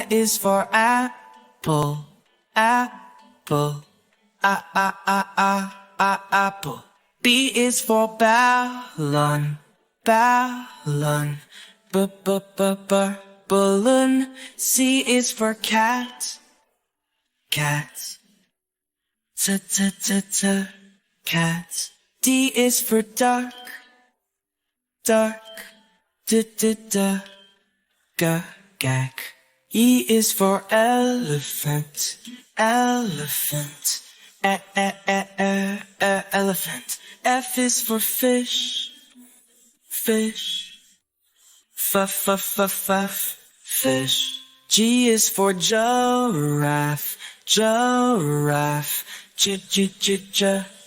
A is for apple, apple. Apple. B is for ballon, ballon. Balloon. C is for cat, cat. Cat. D is for duck, duck. Gag. E is for elephant, elephant. Elephant. F is for fish, fish. Fish. G is for giraffe, giraffe.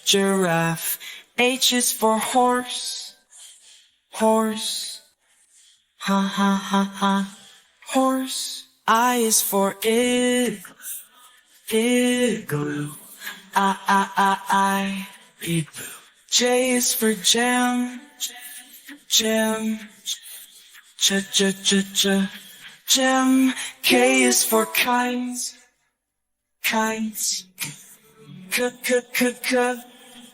Giraffe. H is for horse, horse. Horse. I is for igloo. Igloo. J is for jam, jam. Jam. K is for kites, kites.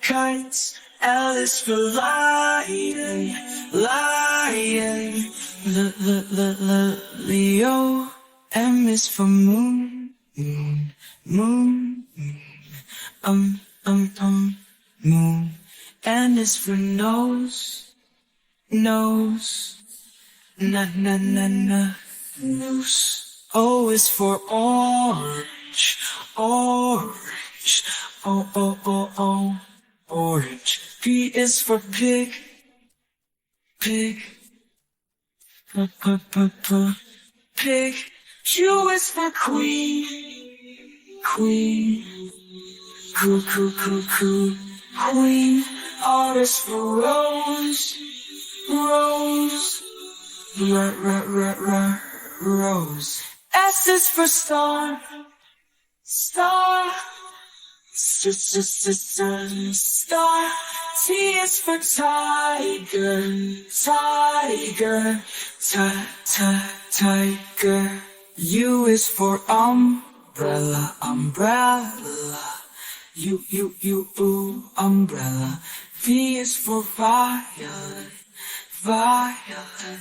Kites. L is for lion, lion. Leo. M is for moon, moon. Moon. N is for nose, nose. Noose. O is for orange, orange. Orange. P is for pig, pig. Pig. Q is for queen, queen. Queen. R is for rose, rose. Rose. S is for star, star. Star. T is for tiger, tiger. Tiger. U is for umbrella, umbrella. Umbrella. V is for violet, violet.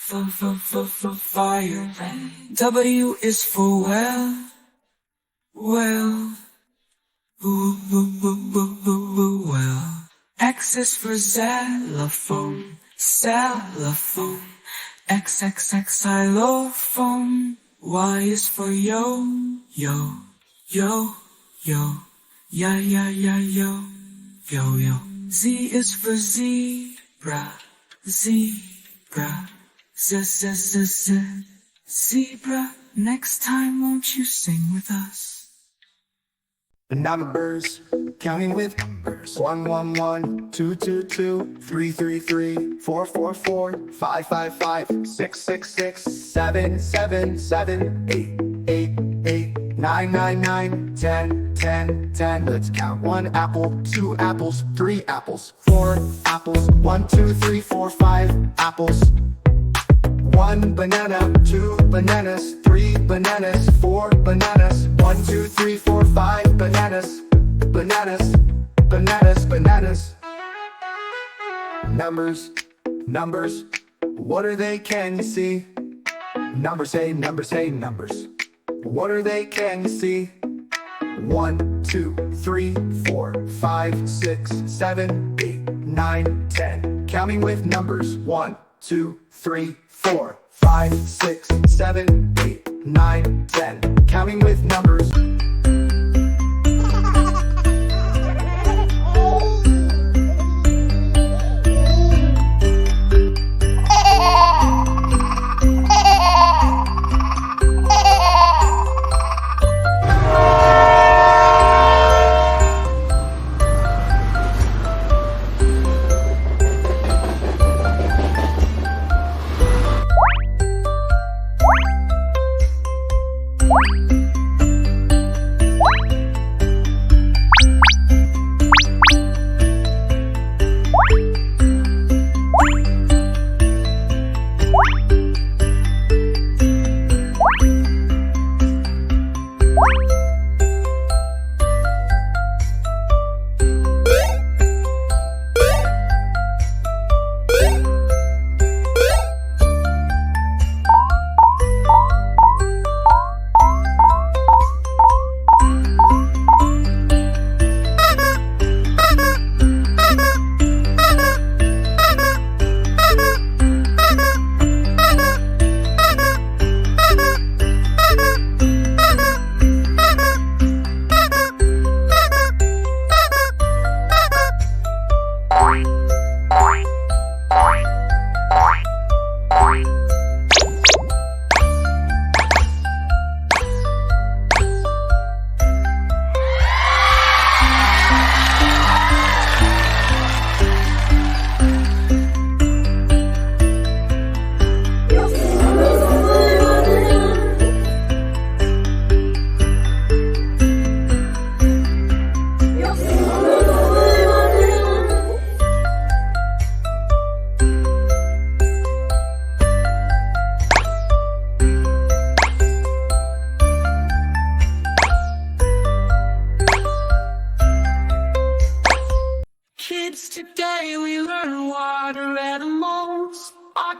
Violet. W is for well, well. Well. X is for xylophone, xylophone. Xylophone. Y is for yo, yo. Yo. Z is for zebra, zebra. Zebra. Next time, won't you sing with us? The numbers, counting with numbers. 1, 1, 1, 2, 2, 2, 3, 3, 3, 4, 4, 4, 5, 5, 5, 6, 6, 6, 7, 7, 7, 8, 8, 8, 9, 9, 9, 10, 10, 10. Let's count. 1 apple, 2 apples, 3 apples, 4 apples, 1, 2, 3, 4, 5 apples. 1 banana, 2 bananas, 3 bananas, 4 bananas. 1, 2, 3, 4, 5 bananas, bananas, bananas, bananas. Numbers, numbers, what are they, can you see? Numbers, hey, numbers, hey, numbers, what are they, can you see? 1, 2, 3, 4, 5, 6, 7, 8, 9, 10. Counting with numbers. 1, 2, 3, 4, 5, 6, 7, 8, 9, 10. Counting with numbers.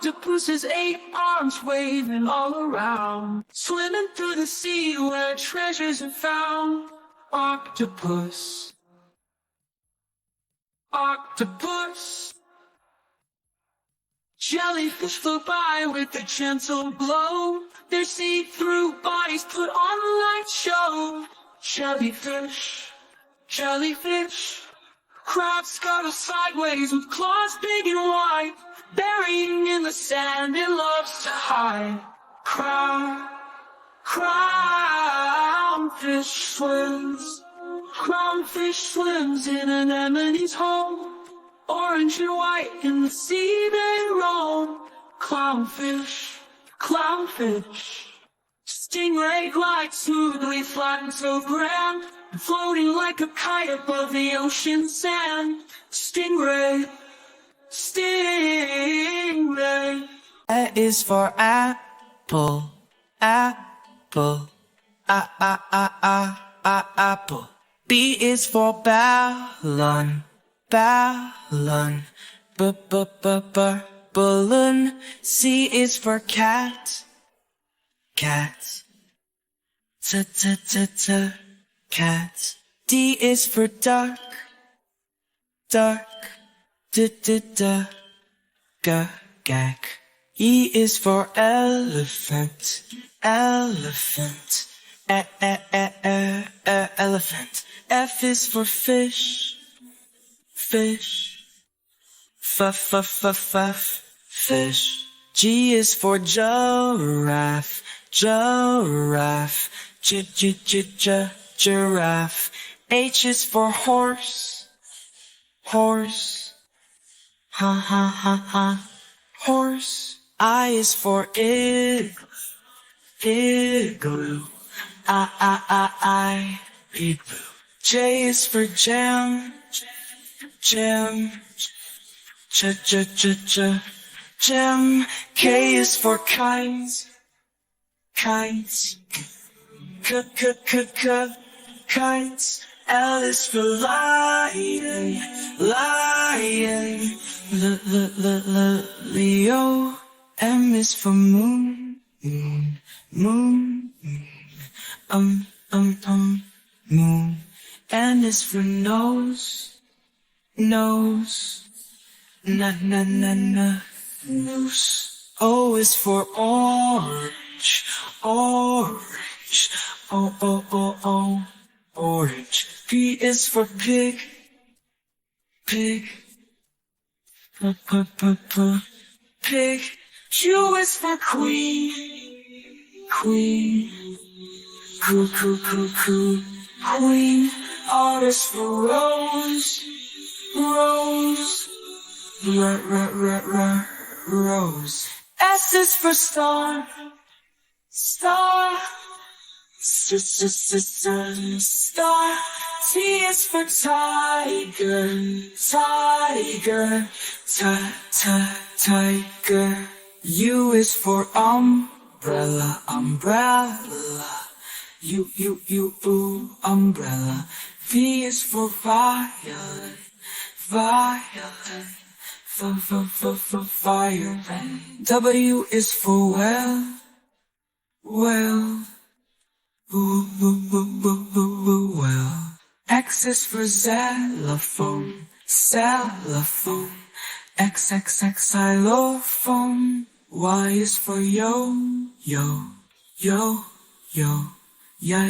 Octopus's 8 arms waving all around, swimming through the sea where treasures are found. Octopus, octopus. Jellyfish flew by with a gentle blow, their see-through bodies put on a light show. Jellyfish, jellyfish. Crabs scuttle sideways with claws big and wide, burying in the sand it loves to hide. Crownfish swims. Crownfish swims in an anemone's home. Orange and white in the sea they roam. Clownfish, clownfish. Stingray glides smoothly, flat and so grand, floating like a kite above the ocean sand. Stingray, stingray. A is for apple, apple, apple. B is for ballon, ballon, balloon. C is for cat, cat, cat. D is for duck, duck, gag. E is for elephant, elephant, elephant. F is for fish, fish, fish. G is for giraffe, giraffe, giraffe. H is for horse, horse, horse. I is for igloo, igloo. J is for jam, jam, jam. K is for kites, kites, kites. L is for lion, lion, Leo. M is for moon, moon, moon. N is for nose, nose, nose. O is for orange, orange, orange. P is for pig, pig, pig. Q is for queen, queen, queen. R is for rose, rose, rose. S is for star, star, star. T is for tiger, tiger, tiger. U is for umbrella, umbrella. Umbrella. V is for violet, violet, violet. W is for well, well, well. X is for xylophone, xylophone, xylophone. Y is for yo, yo, yo, yo, yo,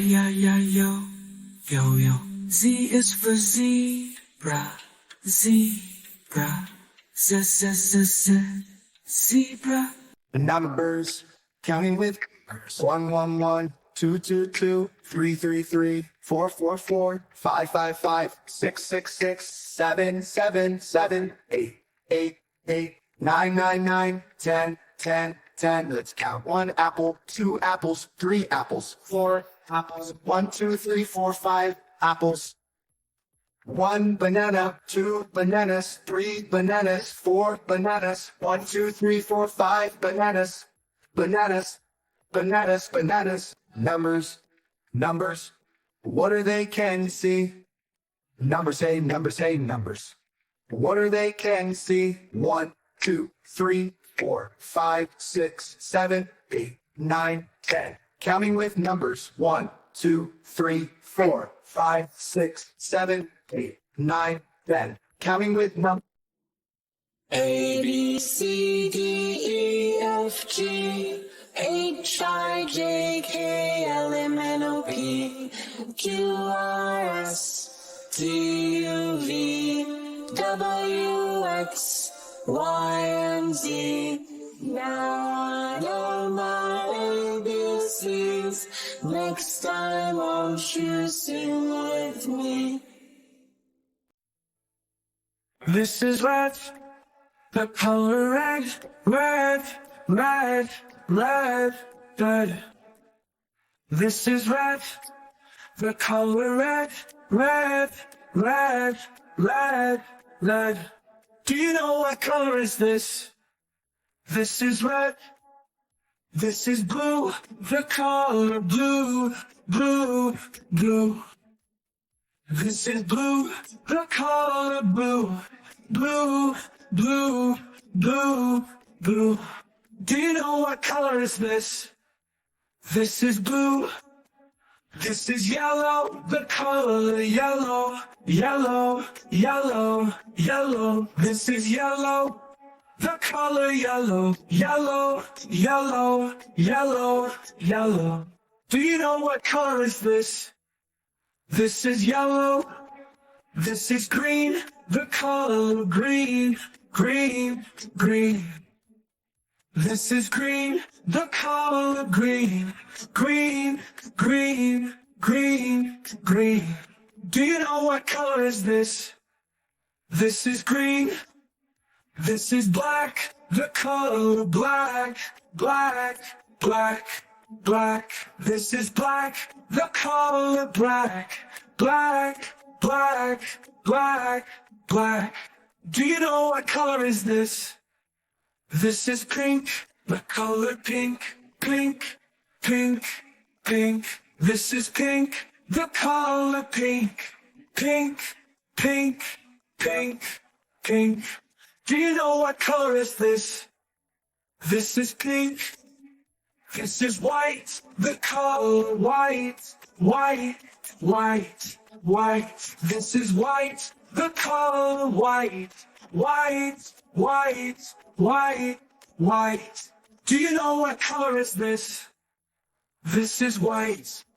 yo. Z is for zebra, zebra, zebra. The numbers, counting with numbers. 1, 1, 1, 2, 2, 2, 3, 3, 3, 4, 4, 4, 5, 5, 5, 6, 6, 6, 7, 7, 7, 8, 8, 8, 9, 9, 9, 10, 10, 10. Let's count. 1 apple, 2 apples, 3 apples, 4 apples. 1, 2, 3, 4, 5 apples. 1 banana, 2 bananas, 3 bananas, 4 bananas. 1, 2, 3, 4, 5 bananas, bananas, bananas, bananas. Numbers, numbers. What are they can see? Numbers say, numbers say, numbers. What are they can see? 1, 2, 3, 4, 5, 6, 7, 8, 9, 10. Counting with numbers 1, 2, 3, 4, 5, 6, 7, 8, 9, 10. Counting with numbers. A, B, C, D, E, F, G, H, I, J, K, L, M, N, O, P, Q, R, S, T, U, V, W, X, Y, and Z. Now I know my ABCs. Next time won't you sing with me? This is red. The color red, red, red, red, red. This is red. The color red, red, red, red, red. Do you know what color is this? This is red. This is blue. The color blue, blue, blue. This is blue. The color blue, blue, blue, blue, blue. Do you know what color is this? This is blue. This is yellow. The color yellow, yellow, yellow, yellow. This is yellow. The color yellow, yellow, yellow, yellow, yellow. Do you know what color is this? This is yellow. This is green. The color green, green, green. This is green. The color green, green, green, green, green. Do you know what color is this? This is green. This is black. The color black, black, black, black. This is black. The color black, black, black, black, black. Do you know what color is this? This is pink. The color pink, pink, pink, pink. This is pink. The color pink, pink, pink, pink, pink. Do you know what color is this? This is pink. This is white. The color white, white, white, white. This is white. The color white, white, white, white, white. Do you know what color is this? This is white.